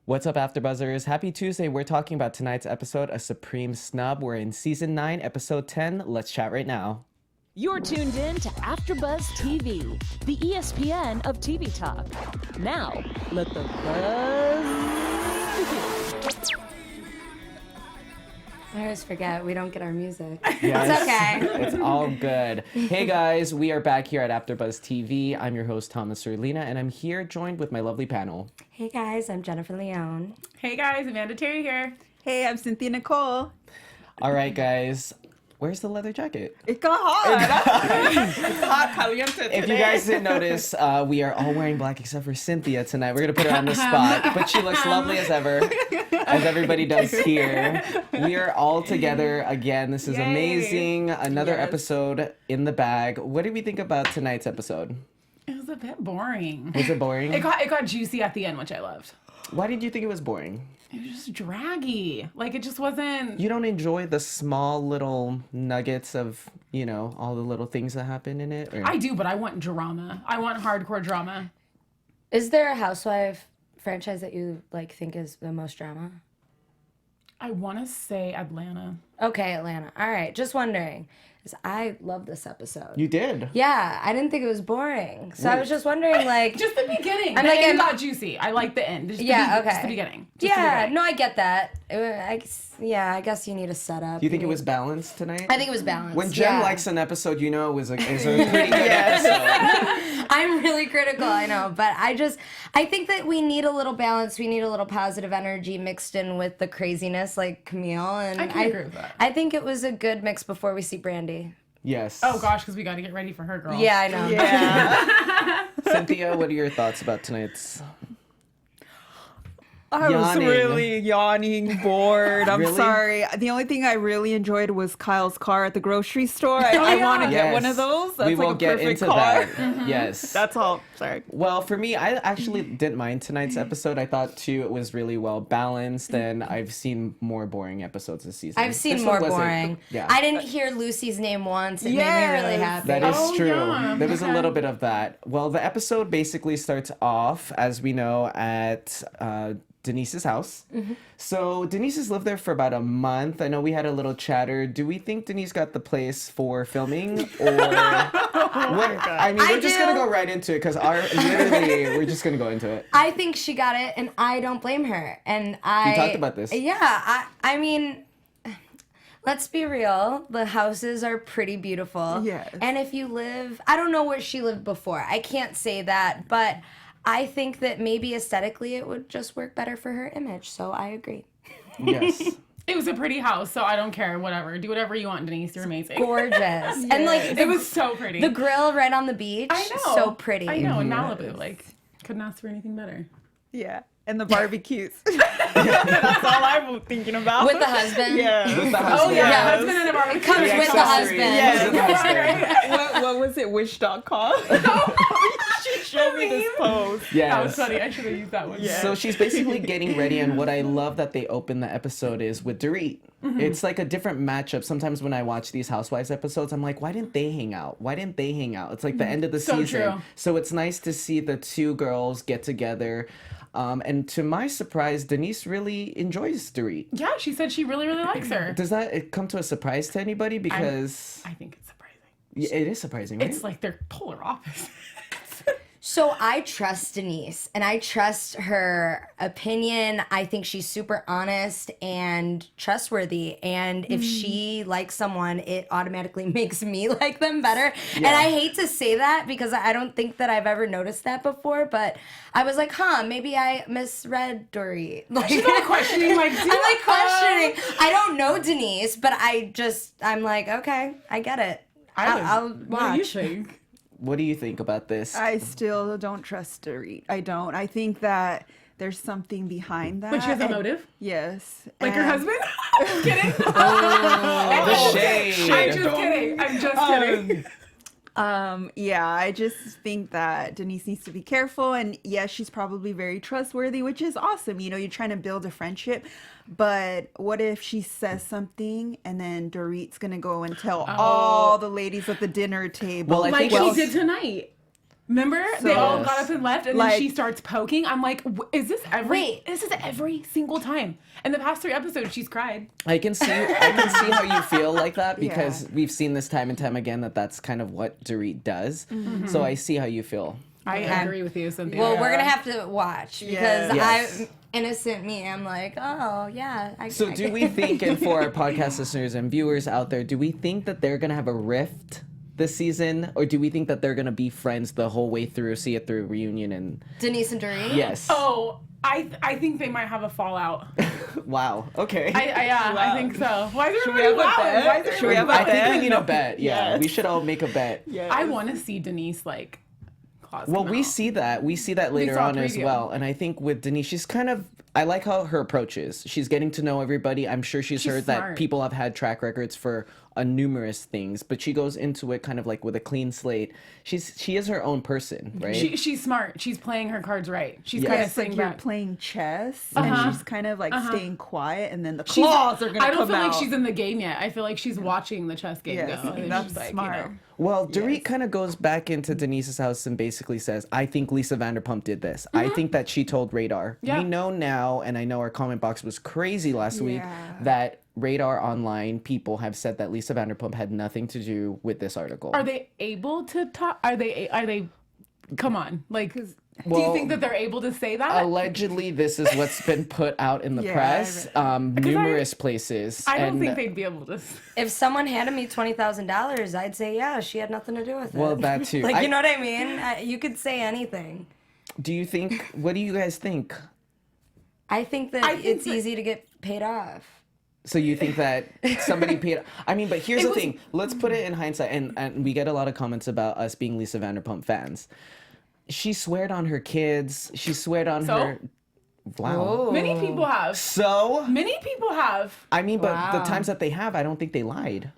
What's up, AfterBuzzers? Happy Tuesday. We're talking about tonight's episode, A Supreme Snub. We're in Season 9, Episode 10. Let's chat right now. You're tuned in to AfterBuzz TV, the ESPN of TV talk. Now, let the buzz begin. I always forget we don't get our music. Yes, It's okay. It's all good. Hey guys, we are back here at AfterBuzz TV. I'm your host, Thomas Serlina, and I'm here joined with my lovely panel. Hey guys, I'm Jennifer Leone. Hey guys, Amanda Terry here. Hey, I'm Cynthia Nicole. All right, guys. Where's the leather jacket? It got hot. It's hot, caliente today. If you guys didn't notice, we are all wearing black except for Cynthia tonight. We're going to put her on the spot, but she looks lovely as ever, as everybody does here. We are all together again. This is amazing. Another episode in the bag. What did we think about tonight's episode? It was a bit boring. Was it boring? It got juicy at the end, which I loved. Why did you think it was boring? It was just draggy. Like, it just wasn't... You don't enjoy the small little nuggets of, you know, all the little things that happen in it? Or? I do, but I want drama. I want hardcore drama. Is there a housewife franchise that you think is the most drama? I want to say Atlanta. Okay, Atlanta. All right, just wondering. 'Cause I love this episode. You did? Yeah, I didn't think it was boring. So I was just wondering, Just the beginning. I'm The like, end got juicy. I like the end. okay. Just the beginning. Just the beginning. No, I get that. I guess you need a setup. Do you think it was balanced tonight? I think it was balanced. When Jen likes an episode, you know it was a pretty good episode. I'm really critical, I know, but I think that we need a little balance. We need a little positive energy mixed in with the craziness, like Camille. And I can agree with that. I think it was a good mix before we see Brandy. Yes. Oh, gosh, because we got to get ready for her, girl. Yeah, I know. Yeah. Cynthia, what are your thoughts about tonight's? I was Yawning. really yawning, bored. I'm Really? sorry. The only thing I really enjoyed was Kyle's car at the grocery store. I want to get one of those. That's we will like a get perfect into car. that. Yes. That's all. Sorry. Well, for me, I actually didn't mind tonight's episode. I thought, too, it was really well balanced, and I've seen more boring episodes this season. I've seen This more one wasn't- boring. Yeah. I didn't hear Lucy's name once. It made me really happy. That is Oh, true. yeah. There was a Okay. little bit of that. Well, the episode basically starts off, as we know, at Denise's house. Mm-hmm. So Denise has lived there for about a month. I know we had a little chatter. Do we think Denise got the place for filming? Or what? I mean, we're just going to go right into it because literally, we're just going to go into it. I think she got it, and I don't blame her. And You talked about this. Yeah, I mean, let's be real. The houses are pretty beautiful. Yes. And if you live, I don't know where she lived before. I can't say that, but I think that maybe aesthetically it would just work better for her image. So I agree. Yes. It was a pretty house, so I don't care. Whatever. Do whatever you want, Denise. You're amazing. Gorgeous. And It was so pretty. the grill right on the beach. I know. So pretty. I know. In Malibu. Like, couldn't ask for anything better. Yeah. And the barbecues. That's all I'm thinking about. With the husband. Yeah. With the Oh, husband. yeah. Yes. Husband and a barbecue. Comes with the accessories. husband. Yes. With the husband. what was it? Wish.com? She showed me this post. Yes. That was funny. I should have used that one. Yeah. So she's basically getting ready, and what I love that they open the episode is with Dorit. It's like a different matchup. Sometimes when I watch these Housewives episodes, I'm like, why didn't they hang out? Why didn't they hang out? It's like the end of the So season. true. So it's nice to see the two girls get together. And to my surprise, Denise really enjoys Dorit. Yeah, she said she really, really likes her. Does that come to a surprise to anybody? Because I think it's surprising. it is surprising, right? It's like they're polar opposites. So I trust Denise and I trust her opinion. I think she's super honest and trustworthy. And if she likes someone, it automatically makes me like them better. And I hate to say that because I don't think that I've ever noticed that before. But I was like, maybe I misread Dorit. Like, She's not questioning, like, I'm like questioning. I don't know Denise, but I'm like, okay, I get it. I'll watch. What do you think? What do you think about this? I still don't trust Dorit. I don't. I think that there's something behind that. But she has a and- motive? Yes. Like her and- husband? I'm just kidding. the shade. I'm just kidding. I'm just kidding. Yeah, I just think that Denise needs to be careful. And yes, she's probably very trustworthy, which is awesome. You know, you're trying to build a friendship. But what if she says something and then Dorit's going to go and tell all the ladies at the dinner table? Well, I Like think she did tonight. Remember? They all got up and left, and then she starts poking. I'm like, is this This is every single time. In the past 3 episodes, she's cried. I can see how you feel like that because we've seen this time and time again that's kind of what Dorit does. Mm-hmm. So I see how you feel. I agree with you, Cynthia. Well, we're gonna have to watch because I'm innocent me. I'm like, oh yeah. So do we think, and for our podcast listeners and viewers out there, do we think that they're gonna have a rift this season, or do we think that they're gonna be friends the whole way through, see it through reunion and Denise and Dorit? Yes. Oh, I think they might have a fallout. Wow. Okay. I think so. Why is Should we have a bet? Should we have a I bet? think we need a bet. Yeah, we should all make a bet. Yes. I want to see Denise like. Well, we see that later on as well, and I think with Denise, she's kind of. I like how her approach is. She's getting to know everybody. I'm sure she's heard smart. that people have had track records for numerous things, but she goes into it kind of like with a clean slate. She is her own person, right? She's smart. She's playing her cards right. She's Yes. kind of It's like sitting you're back. playing chess, and she's kind of like staying quiet, and then the claws are gonna come out. I don't feel like she's in the game yet. I feel like she's watching the chess game Yes, go. And that's she's like, smart. You know. Well, Dorit kind of goes back into Denise's house and basically says, I think Lisa Vanderpump did this. I think that she told Radar. Yeah. We know now, and I know our comment box was crazy last week, that Radar online people have said that Lisa Vanderpump had nothing to do with this article. Are they able to talk? Are they? Come on, like. do Well, you think that they're able to say that? Allegedly, this is what's been put out in the press, numerous places. I don't think they'd be able to. If someone handed me $20,000, I'd say, yeah, she had nothing to do with it. Well, that too. Like, you know what I mean? You could say anything. Do you think? What do you guys think? I think that it's easy to get paid off. So you think that somebody paid? I mean, but here's the thing. Let's put it in hindsight, and we get a lot of comments about us being Lisa Vanderpump fans. She sweared on her kids. She sweared on her. Wow. Many people have. So? Many people have. I mean, but the times that they have, I don't think they lied.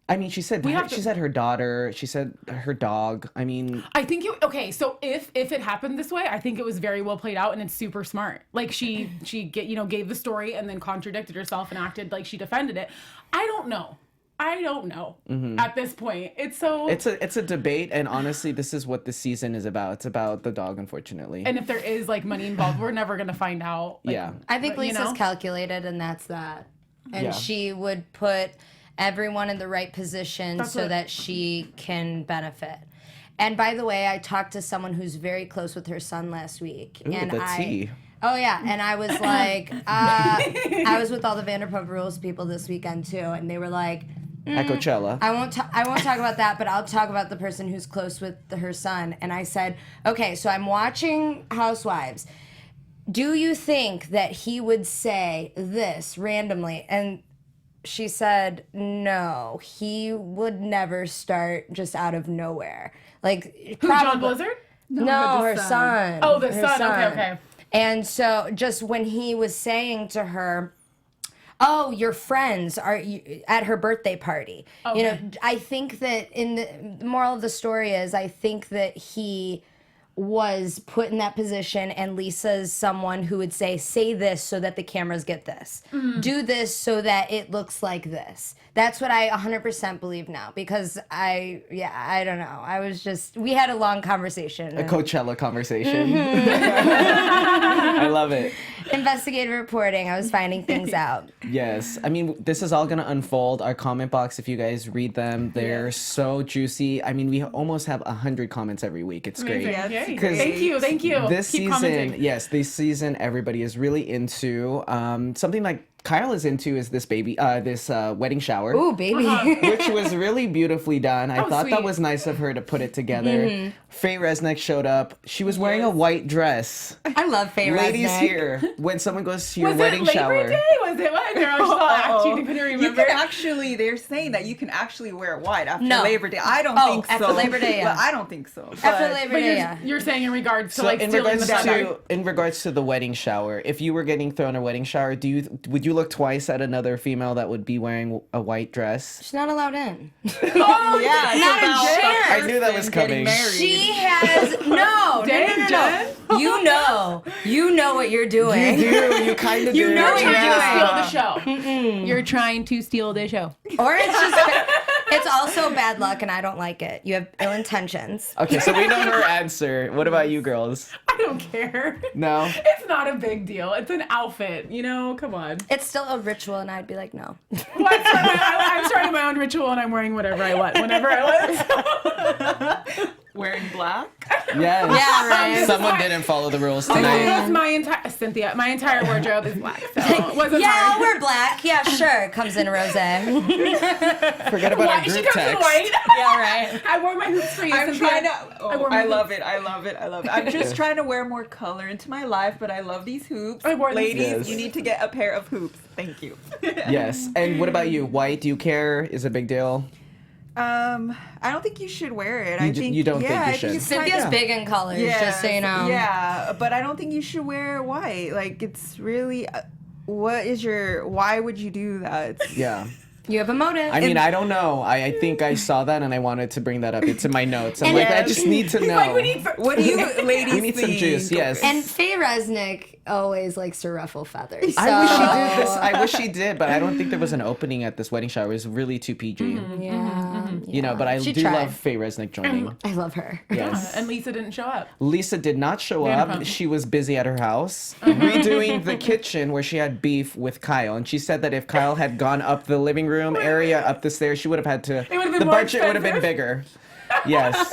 I mean, she said her daughter. She said her dog. I mean, I think okay. So if it happened this way, I think it was very well played out, and it's super smart. Like she gave the story and then contradicted herself and acted like she defended it. I don't know. At this point. It's a debate, and honestly, this is what this season is about. It's about the dog, unfortunately. And if there is like money involved, we're never gonna find out. Like, yeah. I think Lisa's know? calculated, and that's that. And she would put everyone in the right position that she can benefit. And by the way, I talked to someone who's very close with her son last week. Ooh, and the tea. Oh yeah, and I was like, I was with all the Vanderpump Rules people this weekend too, and they were like, At Coachella. I won't talk about that, but I'll talk about the person who's close with her son. And I said, okay, so I'm watching Housewives. Do you think that he would say this randomly? And she said, no, he would never start just out of nowhere. Like, Who, John Blizzard? No, her son. Oh, the Her son. Okay. And so just when he was saying to her, oh, your friends are at her birthday party. Okay. You know, I think that the moral of the story is I think that he was put in that position, and Lisa's someone who would say this so that the cameras get this. Do this so that it looks like this. That's what I 100% believe now, because I don't know. We had a long conversation. A Coachella conversation. I love it. Investigative reporting. I was finding things out. Yes. I mean, this is all going to unfold. Our comment box, if you guys read them, they're so juicy. I mean, we almost have 100 comments every week. It's great. Yay. Thank you. This Keep season, commenting. this season, everybody is really into something like Kyle is into is this wedding shower. Ooh, baby. Which was really beautifully done. I thought that sweet. was nice of her to put it together. Faye Resnick showed up. She was wearing a white dress. I love Faye Resnick. Ladies here, when someone goes to your Was wedding it Labor shower. Day? Was it what? They're all acting. Couldn't remember. You can actually, they're saying that you can actually wear white after No. Labor Day. I don't Oh, think so. after Labor Day, yeah. But I don't think so. After But- Labor But Day, yeah. you're saying in regards to So like in stealing the regards thunder. to the wedding shower, if you were getting thrown a wedding shower, would you look twice at another female that would be wearing a white dress? She's not allowed in. Oh Yeah, it's Not a about chance. I knew that was getting coming. married. She has no. Dang, Jen. You know what you're doing. You kind of do. You know You're what trying you're to steal the show. You're trying to steal the show. Or it's It's also bad luck, and I don't like it. You have ill intentions. Okay, so we know her answer. What about you girls? I don't care. No? It's not a big deal. It's an outfit, you know? Come on. It's still a ritual, and I'd be like, no. Well, I'm starting my own ritual, and I'm wearing whatever I want, whenever I want. Wearing black? Yes. Yeah, right. Someone didn't follow the rules tonight. That's my entire Cynthia. My entire wardrobe is black, so it wasn't Yeah, hard. I'll wear black. Yeah, sure. Comes in rosé. Forget about our She group comes text. in white. Yeah, right. I wore my hoops for you. I'm Cynthia. trying to. I wore my I hoops. love it. I love it. I love it. I'm just trying to wear more color into my life, but I love these hoops. I wore these Ladies, hoops. you need to get a pair of hoops. Thank you. Yes. And what about you? White, do you care? Is it a big deal? I don't think you should wear it. I You think you don't think you I should? it's Cynthia's kinda- big in colors, just so you know. Yeah, but I don't think you should wear white. Like, it's really, why would you do that? It's- Yeah. You have a motive. I mean, I don't know. I think I saw that and I wanted to bring that up. It's in my notes. I'm And like, I yes. just need to know. Like, we need some- What do you ladies We need some think? juice, yes. And Faye Resnick always likes to ruffle feathers. I wish she so- did this. I wish she did, but I don't think there was an opening at this wedding shower. It was really too PG. Yeah. You know, but I She do tried. love Faye Resnick joining. I love her. Yes. And Lisa didn't show up. Lisa did not show up. Vanderpump. She was busy at her house redoing the kitchen where she had beef with Kyle. And she said that if Kyle had gone up the living room area, up the stairs, she would have had to. It would've been The more budget would have been expensive. bigger. Yes.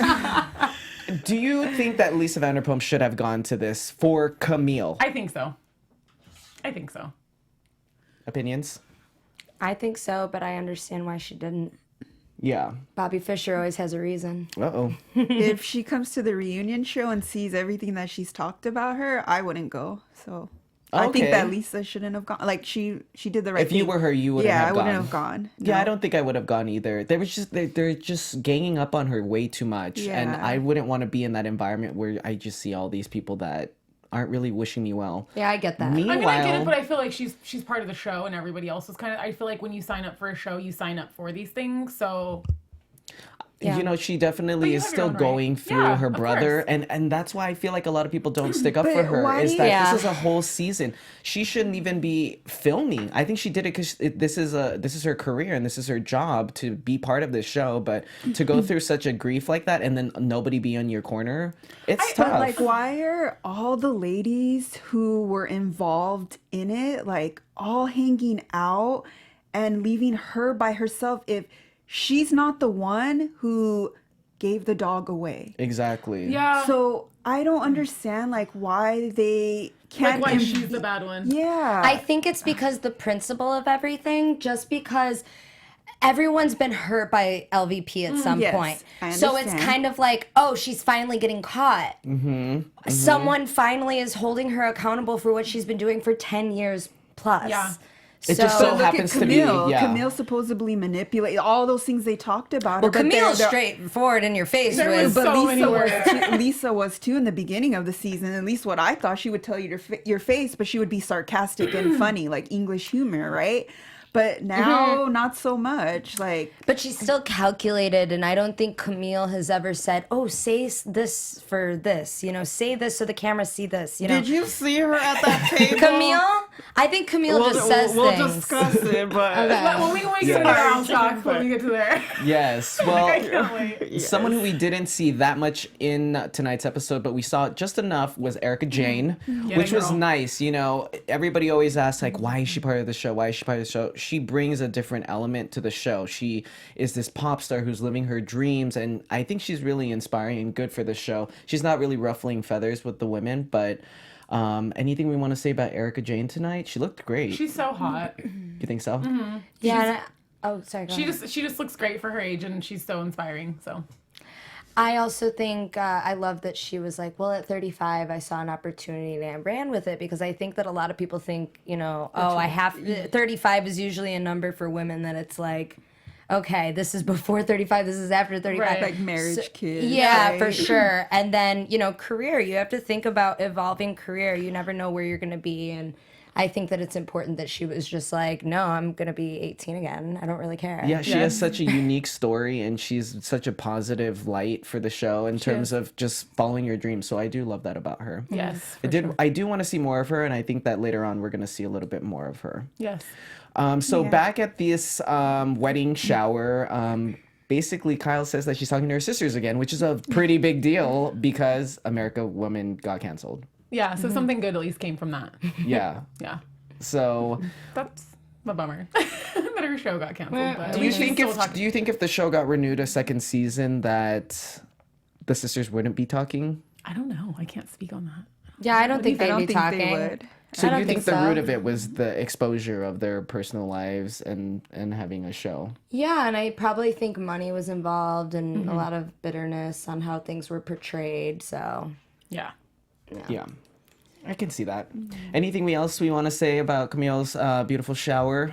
Do you think that Lisa Vanderpump should have gone to this for Camille? I think so. I think so. Opinions? I think so, but I understand why she didn't. Yeah. Bobby Fischer always has a reason. Uh-oh. If she comes to the reunion show and sees everything that she's talked about her, I wouldn't go. So I think Okay. that Lisa shouldn't have gone. Like, she did the right If thing. you were her, you wouldn't yeah, have I gone. wouldn't have gone. Yeah, No. I don't think I would have gone either. They was just they're just ganging up on her way too much, and Yeah. I wouldn't want to be in that environment where I just see all these people that aren't really wishing me well. Yeah, I get that. I mean, I get Meanwhile, it, but I feel like she's part of the show, and everybody else is kind of. I feel like when you sign up for a show, you sign up for these things. So Yeah. you know, she But definitely you is have your still own right. going through Yeah, her of brother, course. and that's why I feel like a lot of people don't stick up for But her. why Is do that you- this is a whole season? She shouldn't even be filming. I think she did it because this is her career and this is her job to be part of this show. But to go through such a grief like that and then nobody be on your corner, it's tough. But like, why are all the ladies who were involved in it like all hanging out and leaving her by herself if she's not the one who gave the dog away? Exactly. yeah, So I don't understand like why they can't. like why she's the bad one. Yeah. I think it's because the principle of everything, just because everyone's been hurt by LVP at some Yes, point. I So it's understand. kind of like, oh, she's finally getting caught. Someone finally is holding her accountable for what she's been doing for 10 years plus. Yeah. It just so Look at happens to be, Camille. yeah. Camille supposedly manipulated all those things they talked about. Well, her, but Camille's they're- straightforward in your face There with. was But so many Lisa was, words. too, Lisa was too in the beginning of the season. At least what I thought, she would tell you your face, but she would be sarcastic and funny, like English humor, right? But now, not so much. Like, But she's still calculated, and I don't think Camille has ever said, "Oh, say this for this." You know, say this so the cameras see this. You know, Did you see her at that table? Camille? I think Camille just says we'll things. discuss it, but Okay. When we get to the round talk, when we get to there. Yes. I Well, can't wait. someone who we didn't see that much in tonight's episode, but we saw just enough, was Erika Jayne, Yeah, which was girl. nice. You know, everybody always asks, like, why is she part of the show? Why is she part of the show? She brings a different element to the show. She is this pop star who's living her dreams, and I think she's really inspiring and good for the show. She's not really ruffling feathers with the women, but anything we want to say about Erika Jayne tonight? She looked great. She's so hot. You think so? Yeah. and oh, sorry. Go ahead. She just looks great for her age, and she's so inspiring. So I also think I love that she was like, well, at 35, I saw an opportunity and I ran with it, because I think that a lot of people think, you know, 35 is usually a number for women that it's like, okay, this is before 35, this is after 35. Right. like marriage, kids. Yeah, right? for sure. And then, you know, career, you have to think about evolving career. You never know where you're going to be. And I think that it's important that she was just like, no, I'm going to be 18 again. I don't really care. Yeah, she has such a unique story, and she's such a positive light for the show in terms of just following your dreams. So I do love that about her. yes, I do want to see more of her, and I think that later on we're going to see a little bit more of her. yes. So back at this wedding shower, basically Kyle says that she's talking to her sisters again, which is a pretty big deal because America Woman got canceled. Yeah, so something good at least came from that. Yeah. Yeah. So That's a bummer that her show got canceled. But do you think if the show got renewed a second season that the sisters wouldn't be talking? I don't know. I can't speak on that. Yeah, I don't think I they'd don't be think talking. they would. So I don't you think think the so. root of it was the exposure of their personal lives and having a show? Yeah, and I probably think money was involved and a lot of bitterness on how things were portrayed. So Yeah. Yeah. I can see that. Anything else we want to say about Camille's beautiful shower?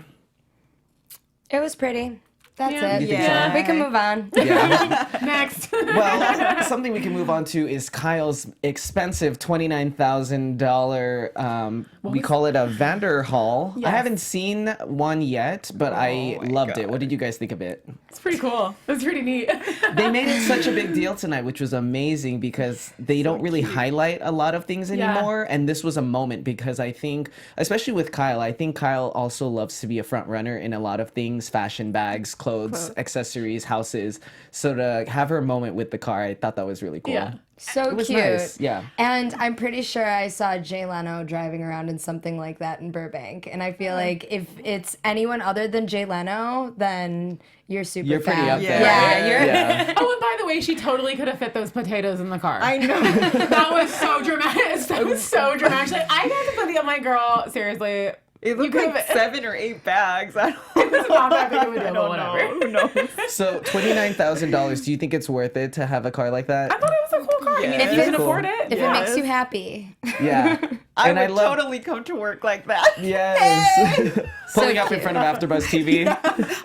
it was pretty. That's Yeah. it. You think so? We can move on. Yeah. Next. Well, something we can move on to is Kyle's expensive $29,000. We call it a Vanderhall. I Yes. haven't seen one yet, but I my loved it. What did you guys think of it? It's pretty cool. It's pretty neat. They made it such a big deal tonight, which was amazing because they don't really highlight a lot of things Yeah. anymore. And this was a moment because I think, especially with Kyle, I think Kyle also loves to be a front runner in a lot of things, fashion, bags, clothes, accessories, houses. So to have her moment with the car, I thought that was really cool. Yeah. So It was cute. nice, yeah. And I'm pretty sure I saw Jay Leno driving around in something like that in Burbank. And I feel like if it's anyone other than Jay Leno, then you're super You're pretty fan. up there. Yeah, you're. Yeah. Oh, and by the way, she totally could have fit those potatoes in the car. I know. That was so dramatic. That was so dramatic. She's like, I got to put the, I'm like, girl, seriously. It looked could've- like 7 or 8 bags. I don't It's not that big of a deal, I but don't whatever. know. Who knows? So $29,000, do you think it's worth it to have a car like that? I thought it was a cool car. I mean, if Yes. you can Cool. afford it. If it makes you happy. Yeah. I And would love- totally come to work like that. Yes. Pulling up in cute. front of AfterBuzz TV.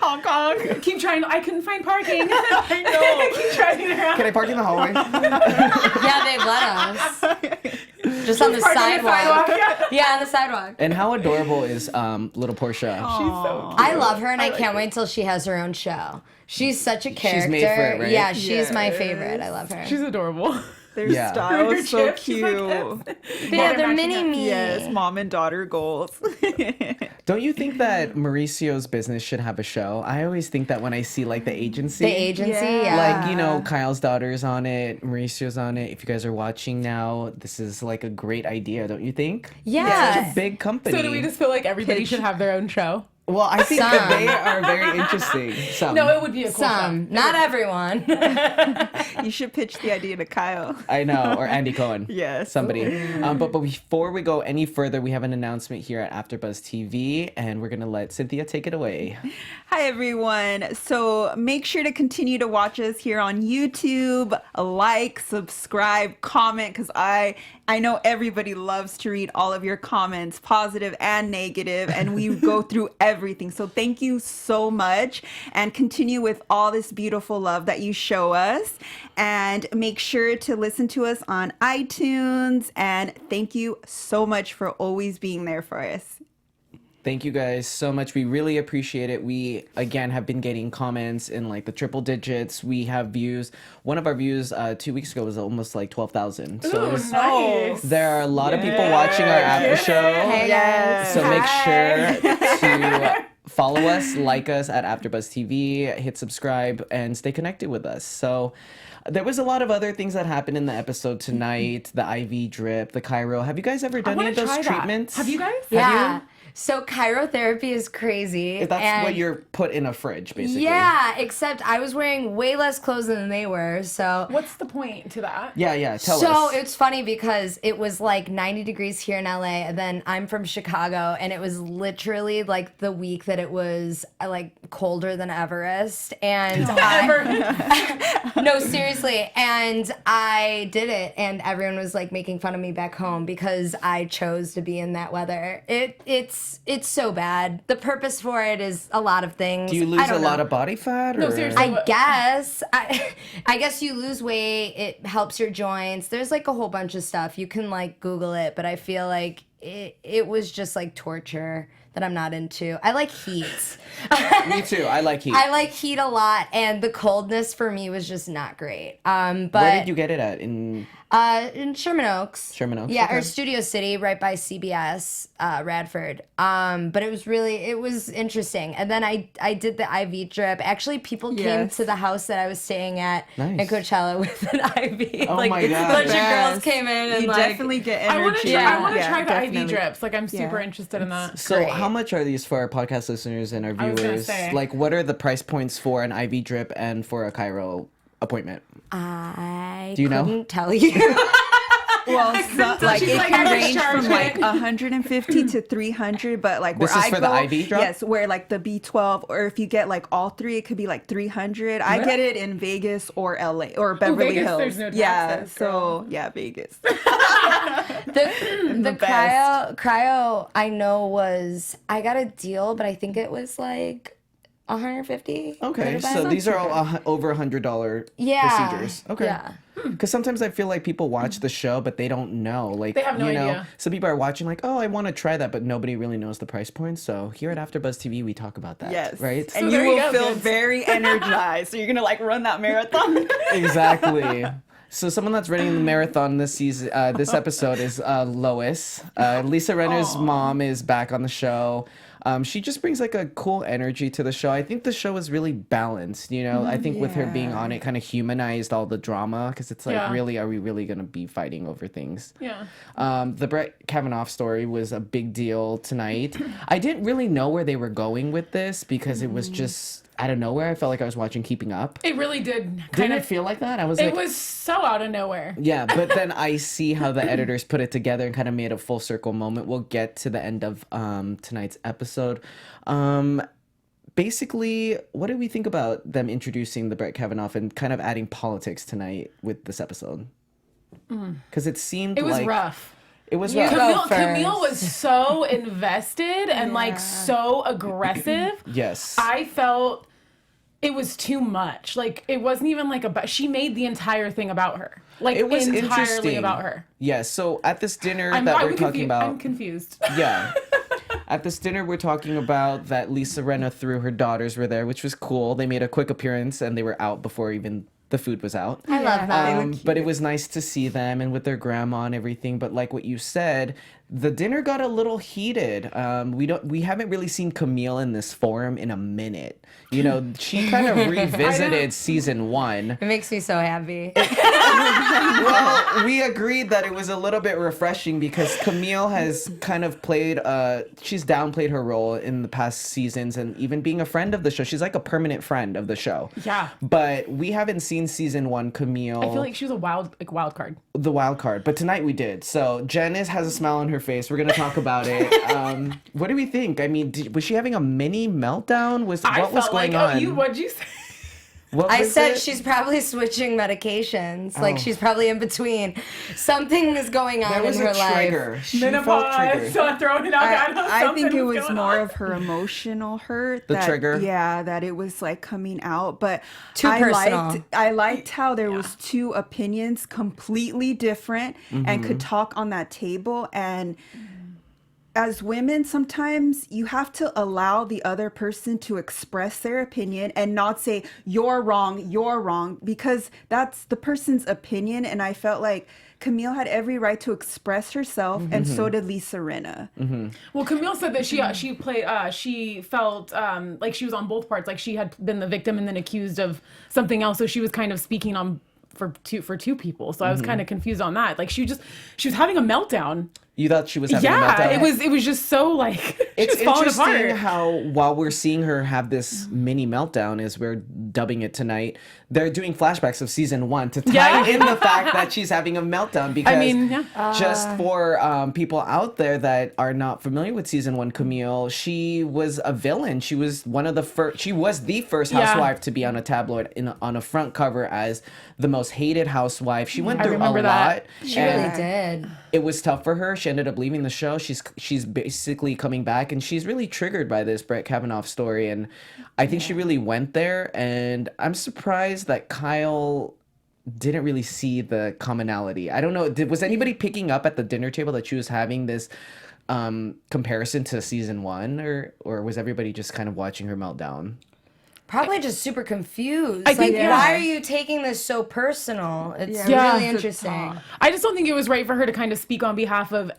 Hong Kong. Keep trying. I couldn't find parking. I know. Keep driving around. Can I park in the hallway? Yeah, they let us. Just on the Park on the sidewalk. Yeah. Yeah, on the sidewalk. And how adorable is little Portia? She's so cute. I love her, and I can't wait till she has her own show. She's such a character. made for it, right? Yeah, she's my Yes. favorite. I love her. She's adorable. Their Yeah. style Her is so chips, she's like cute. this. Yeah, they're matching mini up. me. Yes, mom and daughter goals. Don't you think that Mauricio's business should have a show? I always think that when I see like the agency. The agency, Yeah. yeah. Like, you know, Kyle's daughter's on it, Mauricio's on it. If you guys are watching now, this is like a great idea, don't you think? Yeah. Such a big company. So do we just feel like everybody should have their own show? Well, I think that Some. they are very interesting. Some. No, it would be a cool Some, show. not everyone. You should pitch the idea to Kyle. I know, or Andy Cohen. Yes. Somebody. But before we go any further, we have an announcement here at AfterBuzz TV, and we're gonna let Cynthia take it away. Hi, everyone. So make sure to continue to watch us here on YouTube. Like, subscribe, comment, because I know everybody loves to read all of your comments, positive and negative, and we go through everything. So thank you so much, and continue with all this beautiful love that you show us. And make sure to listen to us on iTunes. And thank you so much for always being there for us. Thank you guys so much. We really appreciate it. We, again, have been getting comments in like the triple digits. We have views. One of our views 2 weeks ago was almost like 12,000. So Ooh, it's- nice. there are a lot of people watching our after show. Hey, guys. So make Hi. sure to follow us, like us at AfterBuzz TV, hit subscribe, and stay connected with us. So there was a lot of other things that happened in the episode tonight. The IV drip, the Cairo. Have you guys ever done wanna any of those try that. treatments? Have you guys? Yeah. So cryotherapy is crazy. That's and what you're put in a fridge, basically. Yeah, except I was wearing way less clothes than they were. So What's the point to that? Yeah, tell so us. it's funny because it was like 90 degrees here in LA, and then I'm from Chicago, and it was literally like the week that it was like colder than Everest. And no, seriously. And I did it, and everyone was like making fun of me back home because I chose to be in that weather. It's so bad. The purpose for it is a lot of things. Do you I lose a don't lot know. of body fat? No, or- seriously. I guess. I guess you lose weight. It helps your joints. There's like a whole bunch of stuff. You can like Google it, but I feel like it was just like torture that I'm not into. I like heat. Me too. I like heat. I like heat a lot, and the coldness for me was just not great. But Where did you get it at? In In Sherman Oaks. Sherman Oaks, Yeah, okay. or Studio City, right by CBS, Radford. But it was interesting. And then I did the IV drip. Actually, people came Yes. to the house that I was staying at in Nice. Coachella with an IV. Oh like, my a God. bunch of Yes. girls came in and You like, definitely get I want to energy. try, I want to Yeah, try the definitely. IV drips. Like, I'm super Yeah. interested in that. So Great. how much are these for our podcast listeners and our I was gonna viewers? say. Like, what are the price points for an IV drip and for a Cairo appointment? I Do you know? couldn't tell you. Well, like She's it like, can I range discharged from like it. 150 to 300, but like This where is I for the go, IV drop? yes, where like the B12, or if you get like all three, it could be like 300. I get it in Vegas or LA or Beverly Vegas, Hills. there's no yeah, taxes, so yeah, Vegas. The best. cryo I know was, I got a deal, but I think it was like 150. Okay, so these are all over $100 Yeah. procedures. Okay. Yeah. Because sometimes I feel like people watch the show, but they don't know. Like, They have no you know, idea. some people are watching like, oh, I want to try that, but nobody really knows the price point. So here at AfterBuzz TV, we talk about that. Yes, Right? and there you you will go, feel kids. very energized. So you're gonna like run that marathon. Exactly. So someone that's running the marathon this season, this episode is Lois. Lisa Renner's mom is back on the show. She just brings like a cool energy to the show. I think the show is really balanced. You know, I think with her being on it, kind of humanized all the drama because it's like, Yeah. really, are we really gonna be fighting over things? Yeah. The Brett Kavanaugh story was a big deal tonight. I didn't really know where they were going with this because it was just out of nowhere. I felt like I was watching Keeping Up. It really did Didn't kind it of feel like that? I was It like, was so out of nowhere. yeah, but then I see how the editors put it together and kind of made a full circle moment. We'll get to the end of tonight's episode. Basically, what do we think about them introducing the Brett Kavanaugh and kind of adding politics tonight with this episode? Because it seemed It was like rough. it was You rough. go Camille first. was so invested and like so aggressive. Yes. I felt it was too much. Like it wasn't even like about. She made the entire thing about her. Like It was entirely interesting. about her. Yes. So at this dinner that we're talking about, I'm confused. yeah. At this dinner, we're talking about that Lisa Rinna threw her daughters were there, which was cool. They made a quick appearance and they were out before even the food was out. I love that. But it was nice to see them and with their grandma and everything. But like what you said, the dinner got a little heated. We haven't really seen Camille in this forum in a minute. You know, she kind of revisited season 1. It makes me so happy. Well, we agreed that it was a little bit refreshing because Camille has kind of played, she's downplayed her role in the past seasons and even being a friend of the show. She's like a permanent friend of the show. Yeah. But we haven't seen season 1 Camille. I feel like she was a wild card. The wild card, but tonight we did. So Janice has a smile on her face. We're gonna talk about it. What do we think? I mean, was she having a mini meltdown? What was going on? What'd you say? What I was said it? she's probably switching medications. Like she's probably in between. Something is going on There was in her a life. trigger. She felt Menopause. triggered. So throwing it out. I think it was more of her emotional hurt. The trigger? Yeah, that it was like coming out. But Too personal. I liked how there was two opinions completely different and could talk on that table. And as women, sometimes you have to allow the other person to express their opinion and not say, you're wrong, because that's the person's opinion. And I felt like Camille had every right to express herself, and so did Lisa Rinna. Well, Camille said that she felt like she was on both parts. Like she had been the victim and then accused of something else. So she was kind of speaking on for two people. So I was kind of confused on that. Like she was having a meltdown. You thought she was having a meltdown? Yeah, it was just so like It's just falling interesting apart. how while we're seeing her have this mini meltdown, as we're dubbing it tonight, they're doing flashbacks of season 1 to tie in the fact that she's having a meltdown. Because just for people out there that are not familiar with season 1, Camille, she was a villain. She was one of the first. She was the first housewife to be on a tabloid on a front cover as the most hated housewife. She went through a remember lot. that. She really did. It was tough for her. She ended up leaving the show. She's basically coming back, and she's really triggered by this Brett Kavanaugh story. And I think she really went there. And I'm surprised that Kyle didn't really see the commonality. I don't know. Was anybody picking up at the dinner table that she was having this comparison to season 1, or was everybody just kind of watching her meltdown? Probably just super confused. I think, yeah. Why are you taking this so personal? It's Yeah. really Yeah. interesting. I just don't think it was right for her to kind of speak on behalf of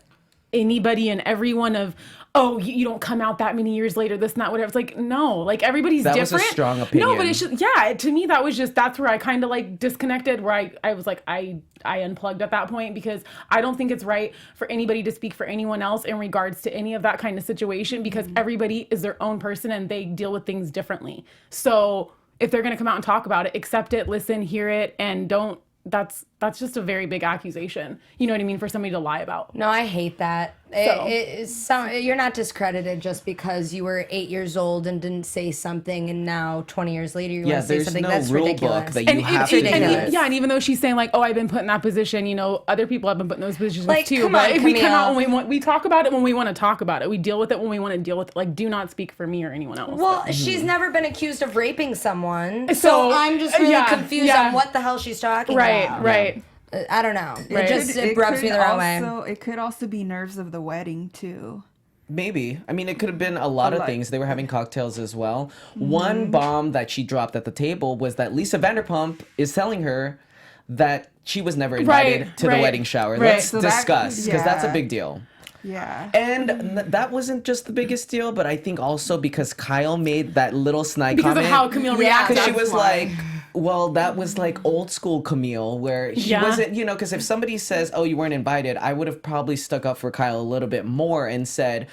anybody and everyone of, oh, you don't come out that many years later, this and that, whatever. It's like, no, like everybody's That was a different. strong opinion. No, but it's just, yeah, to me, that's where I kind of like disconnected, where I was like, I unplugged at that point, because I don't think it's right for anybody to speak for anyone else in regards to any of that kind of situation, because everybody is their own person and they deal with things differently. So if they're going to come out and talk about it, accept it, listen, hear it, and don't, that's just a very big accusation. You know what I mean? For somebody to lie about. No, I hate that. You're not discredited just because you were 8 years old and didn't say something, and now 20 years later you want to say there's something. no That's rule ridiculous. book that you have to do ridiculous. it. And even though she's saying like, oh, I've been put in that position, you know, other people have been put in those positions Like, too. come But on, if we come Camille. out when we want, we talk about it when we want to talk about it. We deal with it when we want to deal with it. Like, do not speak for me or anyone else. Well, she's never been accused of raping someone, so So, I'm just really yeah, confused yeah. on what the hell she's talking right, about. right. I don't know. Right. It rubs me the wrong way. It could also be nerves of the wedding too. Maybe. I mean, it could have been a lot of things. They were having cocktails as well. One bomb that she dropped at the table was that Lisa Vanderpump is telling her that she was never invited to the wedding shower. Right. Let's So that- discuss, because that's a yeah. big deal. Yeah. And that wasn't just the biggest deal, but I think also because Kyle made that little snide Because comment. of how Camille reacted. Because she That's was why. like, well, that was like old school Camille, where she Yeah. wasn't, you know, because if somebody says, oh, you weren't invited, I would have probably stuck up for Kyle a little bit more and said,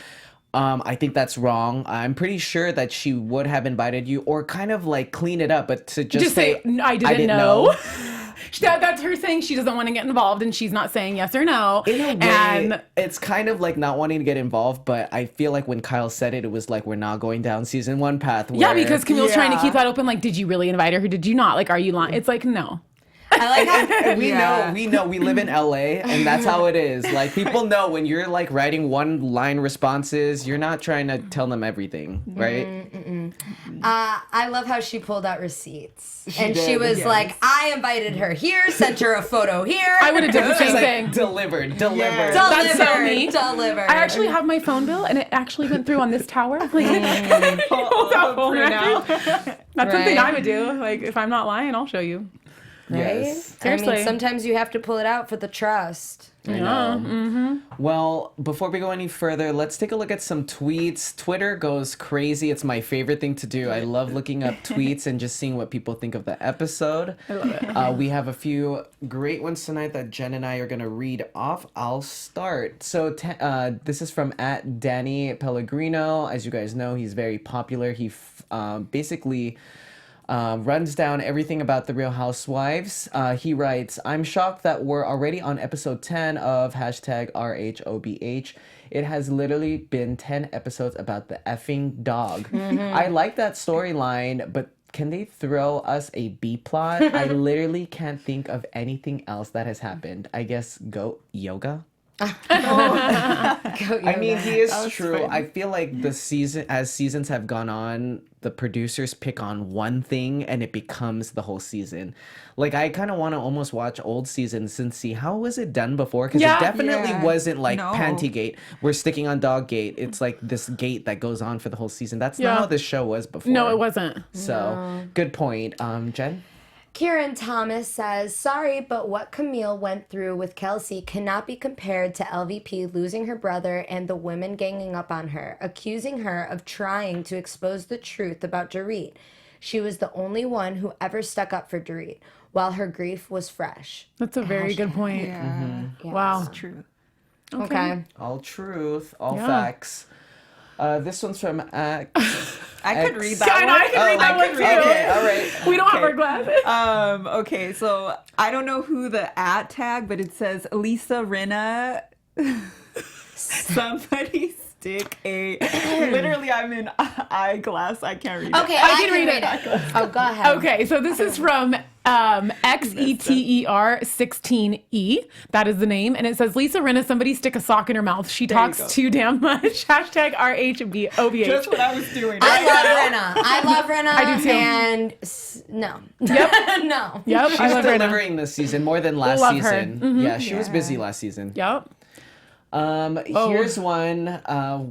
I think that's wrong. I'm pretty sure that she would have invited you, or kind of like clean it up, but to just say, I didn't know. know. That's her saying she doesn't want to get involved, and she's not saying yes or no. In a way, and it's kind of like not wanting to get involved, but I feel like when Kyle said it, it was like we're not going down season 1 path. yeah, where- because Camille's trying to Yeah. keep that open. Like, did you really invite her? Or did you not? Like, are you lying? It's like, no. I like how we know we live in LA, and that's how it is. Like, people know when you're like writing one line responses, you're not trying to tell them everything, right? I love how she pulled out receipts. And she did, was yes. like, I invited her here, sent her a photo here. I would have done the same It's like thing. delivered. That's so me. Delivered. I actually have my phone bill, and it actually went through on this tower. Like, pulls out phone record. That's something I would do. Like, if I'm not lying, I'll show you. Right? Yes. I mean, Seriously. sometimes you have to pull it out for the trust. I know. Well, before we go any further, let's take a look at some tweets. Twitter goes crazy. It's my favorite thing to do. I love looking up tweets and just seeing what people think of the episode. I love it. We have a few great ones tonight that Jen and I are going to read off. I'll start. So this is from @Danny Pellegrino. As you guys know, he's very popular. He basically... runs down everything about the Real Housewives. He writes, I'm shocked that we're already on episode 10 of #RHOBH. It has literally been 10 episodes about the effing dog. I like that storyline, but can they throw us a B plot? I literally can't think of anything else that has happened. I guess goat yoga? I mean, he is true. funny. I feel like as seasons have gone on, the producers pick on one thing and it becomes the whole season. Like, I kind of want to almost watch old seasons and see how was it done before, because Yeah. it definitely Yeah. wasn't like No. Pantygate. We're sticking on Doggate. It's like this gate that goes on for the whole season. That's Yeah. not how this show was before. No, it wasn't. So good point, Jen. Kieran Thomas says, sorry, but what Camille went through with Kelsey cannot be compared to LVP losing her brother and the women ganging up on her, accusing her of trying to expose the truth about Dorit. She was the only one who ever stuck up for Dorit, while her grief was fresh. That's a very good point. Yeah. Wow. True. Okay. All truth, all Yeah. facts. This one's from I could read that I know, one. I can read that one too. Okay, all right. We don't have our glasses. Okay, so I don't know who the @ but it says Lisa Rinna. Somebody stick a. Literally, I'm in eyeglass. I can't read it. Okay, I can read it. Oh, go ahead. Okay, so this is from XETER16E. That is the name. And it says, Lisa Rinna, somebody stick a sock in her mouth. She There you talks go. too damn much. #RHOBH. That's what I was doing. I love Rinna. I do too. And no. Yep. No. Yep. She's I love Rinna. delivering this season more than last Love her. season. Yeah, she was Yeah. busy last season. Yep. Here's one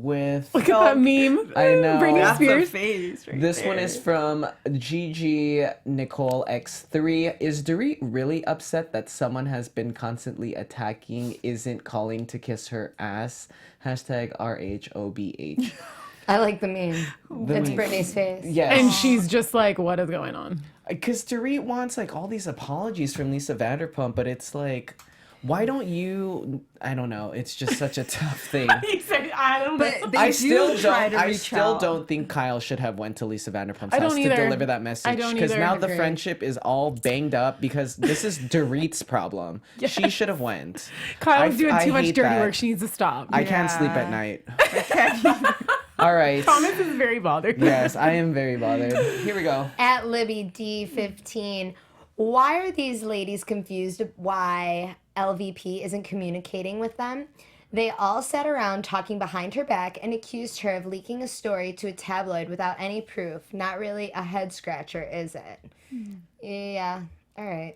with. Look at that meme. I know. Britney That's a Spears. face right This there. one is from Gigi Nicole X3. Is Dorit really upset that someone has been constantly attacking, isn't calling to kiss her ass? Hashtag RHOBH. I like the meme. It's Britney's face. Yes. And she's just like, what is going on? Because Dorit wants like all these apologies from Lisa Vanderpump, but it's like, why don't you? I don't know. It's just such a tough thing. He said, I don't know. But they I do still try don't. to I reach still out. don't think Kyle should have went to Lisa Vanderpump's I house don't to either. deliver that message. I don't Because either. now the Agree. friendship is all banged up because this is Dorit's problem. She should have went. Kyle's doing I too much hate dirty that. work. She needs to stop. I can't sleep at Yeah. night. All right. Thomas is very bothered. Yes, I am very bothered. Here we go. At Libby D15, why are these ladies confused why LVP isn't communicating with them? They all sat around talking behind her back and accused her of leaking a story to a tabloid without any proof. Not really a head scratcher, is it? Yeah. All right.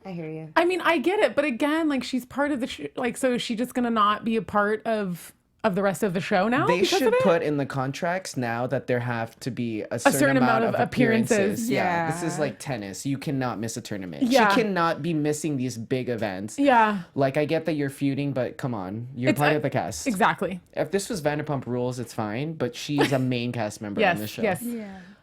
I hear you. I mean, I get it, but again, like she's part of the like, so is she just gonna not be a part of the rest of the show now? They because should of it? put in the contracts now that there have to be a certain amount amount of of appearances. appearances. Yeah. This is Yeah. like tennis. You cannot miss a tournament. Yeah. She cannot be missing these big events. Yeah, Like, I get that you're feuding, but come on. You're It's part a- of the cast. exactly. If this was Vanderpump Rules, it's fine, but she's a main cast member on the Yes, show. yes.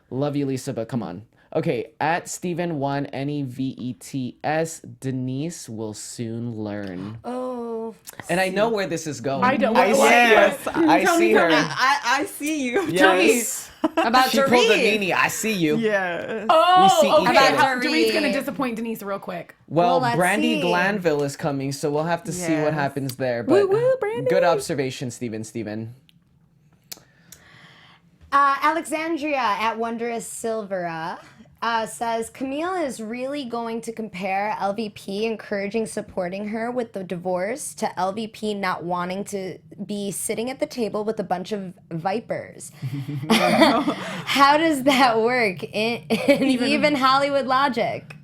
Love you, Lisa, but come on. Okay, at Steven1 NEVETS, Denise will soon learn. Oh. And I know where this is going. I don't- I see, Yes. I Tell see me, her. tell me. I see you. Yes. About She pulled a Dorit. Nene. I see you. Yes. Oh, We see okay. each other. About Dorit's gonna Dorit. disappoint Denise real quick. Well, Well, let's Brandy see. Glanville is coming, so we'll have to see what Yes. happens there. But woo, Brandy. good observation, Steven. Alexandria at Wondrous Silvera says Camille is really going to compare LVP encouraging supporting her with the divorce to LVP not wanting to be sitting at the table with a bunch of vipers. How does that work in even Hollywood logic?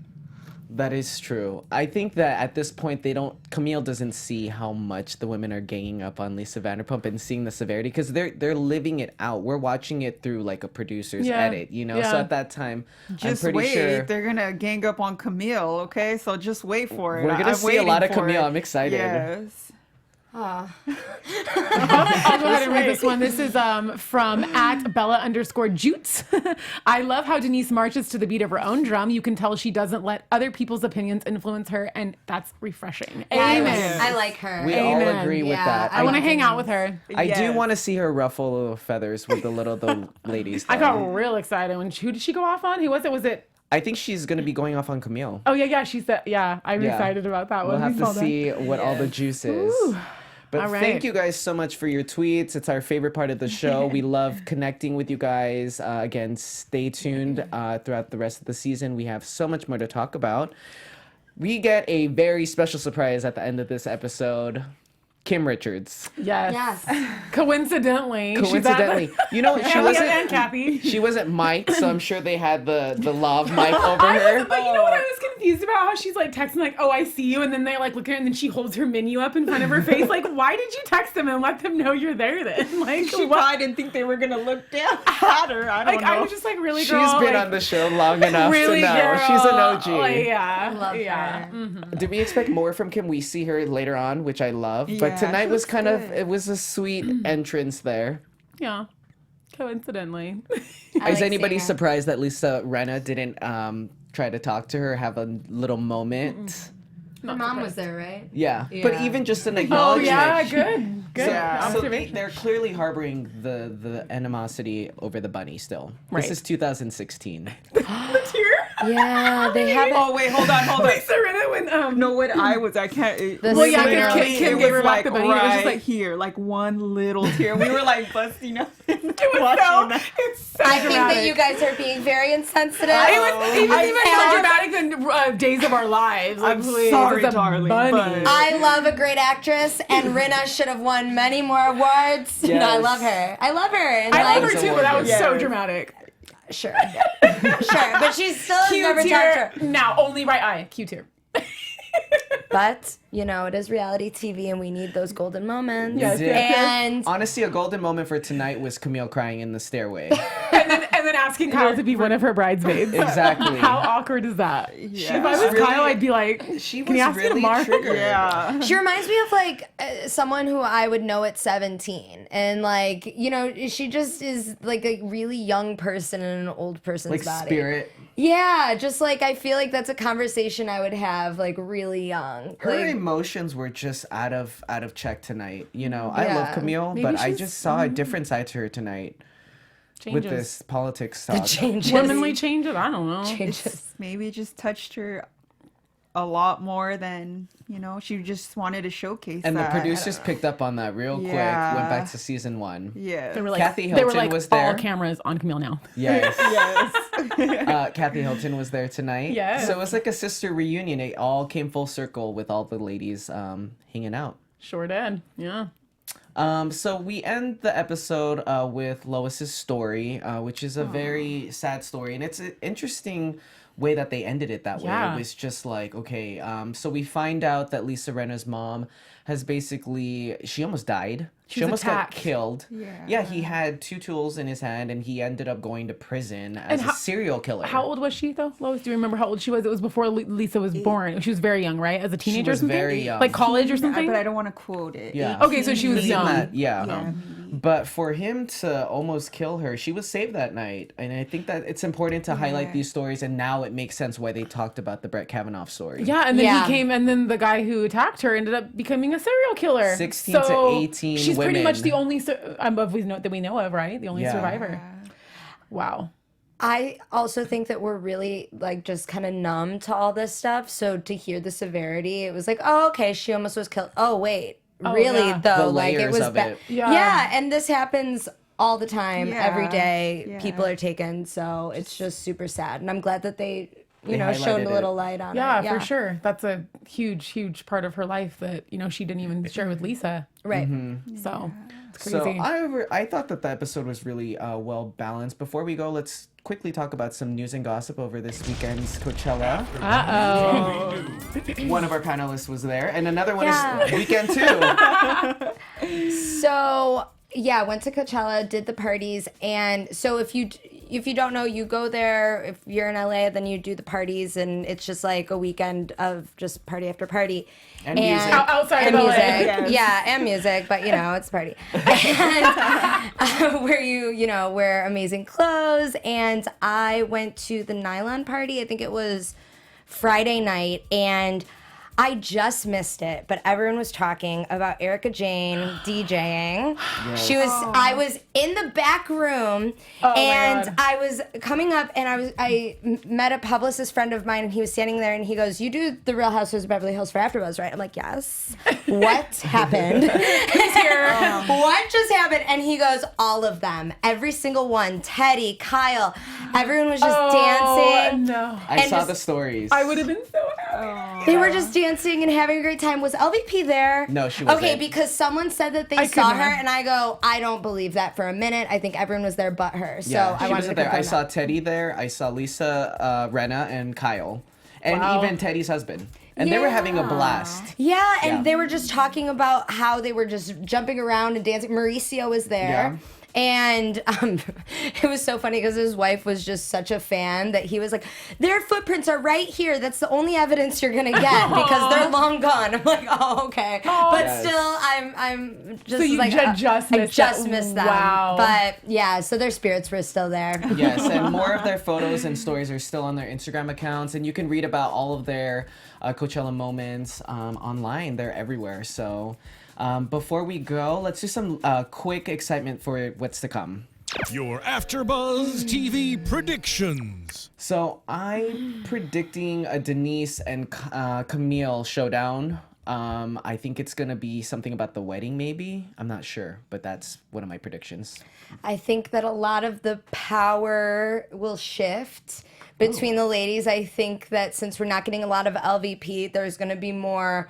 That is true. I think that at this point, Camille doesn't see how much the women are ganging up on Lisa Vanderpump and seeing the severity because they're living it out. We're watching it through like a producer's Yeah. edit, you know? Yeah. So at that time, Just I'm pretty wait. sure They're gonna gang up on Camille, okay? So just wait for it. we're gonna I'm see a lot of waiting for Camille. it. I'm excited. Yes. I'll go ahead and read this one. This is from at Bella_Jutes. I love how Denise marches to the beat of her own drum. You can tell she doesn't let other people's opinions influence her, and that's refreshing. Amen. I like her. We all Amen. agree with Yeah, that. I want to hang out with her. I do Yes. want to see her ruffle little feathers with the ladies. I got though. real excited when who did she go off on? Who was it? Was it? I think she's gonna be going off on Camille. Oh yeah. She said yeah. I'm Yeah. excited about that We'll one. have We to saw that. see what all the juice is. But All right. thank you guys so much for your tweets. It's our favorite part of the show. We love connecting with you guys. Again, stay tuned throughout the rest of the season. We have so much more to talk about. We get a very special surprise at the end of this episode. Kim Richards. Yes. Yes. Coincidentally. Coincidentally, you know, she and wasn't Kathy. she wasn't mic'd, so I'm sure they had the lav mic over I her. was, but you know what I was confused about? How she's like texting like, "Oh, I see you," and then they like look at her, and then she holds her menu up in front of her face. Like, why did you text them and let them know you're there then? Like, She what? probably didn't think they were gonna look down at her. I don't Like, know. I was just like, really, She's girl. been like, on the show long enough really, to know. girl. She's an OG. Like, yeah. Love yeah. her. Do we expect more from Kim? We see her later on, which I love. But Yeah, tonight she was looks kind of, good. it was a sweet entrance there. Yeah. Coincidentally. I Is like anybody seeing her. surprised that Lisa Rinna didn't try to talk to her, have a little moment? Her mom was there, right? Yeah. But Yeah. even just an Oh acknowledgement. yeah, good. Good So observation. they're clearly harboring the animosity over the bunny still. Right. This is 2016. The tear. Yeah, they have Oh wait, hold on. Lisa Rinna when No, what I can't. Well, yeah, 'cause literally, Kim it gave was her back like the bunny, it was right just like- here, like one little tear. We were like busting up. it was so, it's so I think dramatic. that you guys are being very insensitive. It was even more sorry. dramatic than Days of Our Lives. Like, I'm please, sorry, it's a darling, bunny. but- I love a great actress, and Rinna should have won many more awards. Yes. No, I love her. I love her. And I love like, her too, but that was so Yes. dramatic. Sure. Sure, but she still has Q never talked to tier her. now, only right eye. Q tier. But, you know, it is reality TV and we need those golden moments. Yes, did. And Honestly, a golden moment for tonight was Camille crying in the stairway. And then asking Kyle to be one of her bridesmaids. Exactly. How awkward is that? Yeah. If I was Really- Kyle, I'd be like, She can you was ask me really tomorrow? triggered. Yeah. she reminds me of like someone who I would know at 17. And like, you know, she just is like a really young person in an old person's Like body. spirit. Yeah, just like I feel like that's a conversation I would have like really young. Her Like, emotions were just out of check tonight. You know, I love Yeah. Camille, Maybe but I she's- just saw a different side to her tonight with Changes. this politics talk. changes. Womanly changes? I don't know. Changes. Maybe it just touched her a lot more than, you know, she just wanted to showcase And the that. producers picked up on that real quick. Went Yeah. back to season 1. Yeah. They were like, Kathy they were Hilton like, was all there. cameras on Camille now. Yes. Yes. Kathy Hilton was there tonight. Yes. So it was like a sister reunion. It all came full circle with all the ladies hanging out. Sure did. Yeah. So we end the episode with Lois's story, which is a very sad story, and it's an interesting way that they ended it that way. Yeah. It was just like, okay, so we find out that Lisa Rinna's mom has she almost died. She was almost attacked. got killed. Yeah. He had 2 tools in his hand, and he ended up going to prison as And a how- serial killer. How old was she though, Lois? Do you remember how old she was? It was before Lisa was born. She was very young, right? As a teenager was or something? very young. Like college or something? But I don't want to quote it. Yeah. Okay, so she was In young. that- yeah. Yeah. But for him to almost kill her, she was saved that night. And I think that it's important to highlight these stories. And now it makes sense why they talked about the Brett Kavanaugh story. Yeah, and then Yeah. he came, and then the guy who attacked her ended up becoming a serial killer. 16 to 18 She's pretty much women. the only that we know of, right? The only Yeah. survivor. Wow. I also think that we're really like just kind of numb to all this stuff. So to hear the severity, it was like, oh, okay, she almost was killed. Oh, wait, really yeah. though? The Like it layers was of bad. it. Yeah. Yeah, and this happens all the time, every Yeah. day. Yeah. People are taken, so it's just super sad. And I'm glad that they They shone highlighted a little it. light on Yeah, it. for sure. That's a huge, huge part of her life that, she didn't even share with Lisa. Right. So it's So crazy. I thought that the episode was really well balanced. Before we go, let's quickly talk about some news and gossip over this weekend's Coachella. Uh-oh. One of our panelists was there, and another one Yeah. is weekend too. So yeah, went to Coachella, did the parties, and so if you don't know, you go there. If you're in LA, then you do the parties, and it's just like a weekend of just party after party. And music. Outside and of LA. music, Yes. yeah, and music, but it's a party. And where you wear amazing clothes. And I went to the Nylon party. I think it was Friday night, and I just missed it, but everyone was talking about Erika Jayne DJing. Yes. I was in the back room, and God. I was coming up, and I met a publicist friend of mine, and he was standing there, and he goes, "You do the Real Housewives of Beverly Hills for AfterBuzz, right?" I'm like, "Yes." What happened? What just happened? And he goes, "All of them, every single one. Teddy, Kyle, everyone was just dancing." No. I and saw just- the stories. I would have been so happy. They were just dancing and having a great time. Was LVP there? No, she wasn't. Okay, because someone said that they I saw couldn't her, have. and I go, I don't believe that for a minute. I think everyone was there but her. So Yeah, I she wanted wasn't to there. I confirm saw that. Teddy there. I saw Lisa, Rinna, and Kyle, and Wow. even Teddy's husband, and they were having a blast. Yeah, and Yeah. they were just talking about how they were just jumping around and dancing. Mauricio was there. Yeah. And it was so funny because his wife was just such a fan that he was like, "Their footprints are right here. That's the only evidence you're gonna get because they're long gone." I'm like, "Oh, okay." But Yes. still, I'm just So you like, just I missed just that. missed them. Wow. But yeah, so their spirits were still there. Yes, and more of their photos and stories are still on their Instagram accounts, and you can read about all of their Coachella moments online. They're everywhere. So before we go, let's do some quick excitement for what's to come. Your AfterBuzz TV predictions. So I'm predicting a Denise and Camille showdown. I think it's gonna be something about the wedding, maybe. I'm not sure, but that's one of my predictions. I think that a lot of the power will shift between the ladies. I think that since we're not getting a lot of LVP, there's going to be more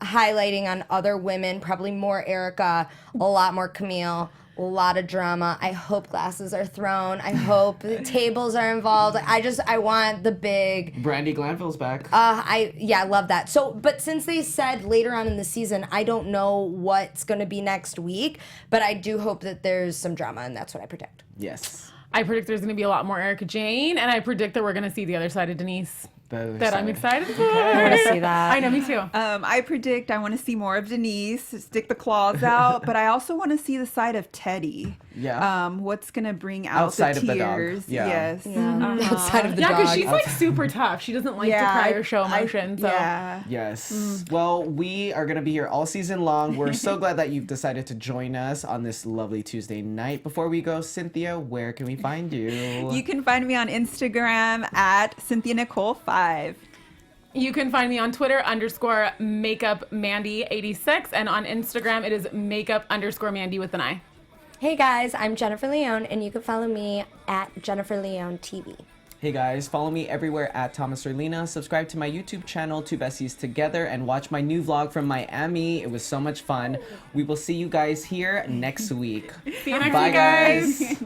highlighting on other women, probably more Erika, a lot more Camille, A lot of drama. I hope glasses are thrown. I hope the tables are involved. I want the big. Brandy Glanville's back. I love that. So, but since they said later on in the season, I don't know what's going to be next week, but I do hope that there's some drama, and that's what I predict. Yes. I predict there's going to be a lot more Erika Jayne, and I predict that we're going to see the other side of Denise. That I'm excited for. I want to see that. I know, me too. I predict I want to see more of Denise, stick the claws out, but I also want to see the side of Teddy. Yeah. What's gonna bring out Outside the of the dog. tears? Yeah. Yes. Outside of the Yeah, dog. because she's like super tough. She doesn't like to cry or show emotion. So. Yeah. Yes. Well, we are going to be here all season long. We're so glad that you've decided to join us on this lovely Tuesday night. Before we go, Cynthia, where can we find you? You can find me on Instagram at CynthiaNicole5. You can find me on Twitter _makeupmandy86, and on Instagram it is makeup_Mandy with an I. Hey guys, I'm Jennifer Leone, and you can follow me at Jennifer Leone TV. Hey guys, follow me everywhere at Thomas Orlina. Subscribe to my YouTube channel, Two Besties Together, and watch my new vlog from Miami. It was so much fun. We will see you guys here next week. See you next Bye, week, guys.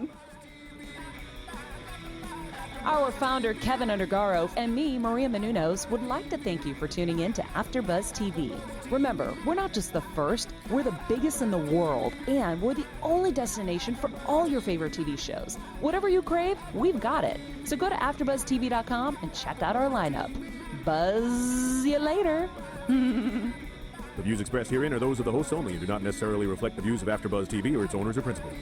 Our founder, Keven Undergaro, and me, Maria Menounos, would like to thank you for tuning in to AfterBuzz TV. Remember, we're not just the first, we're the biggest in the world, and we're the only destination for all your favorite TV shows. Whatever you crave, we've got it. So go to AfterBuzzTV.com and check out our lineup. Buzz you later. The views expressed herein are those of the hosts only and do not necessarily reflect the views of AfterBuzz TV or its owners or principals.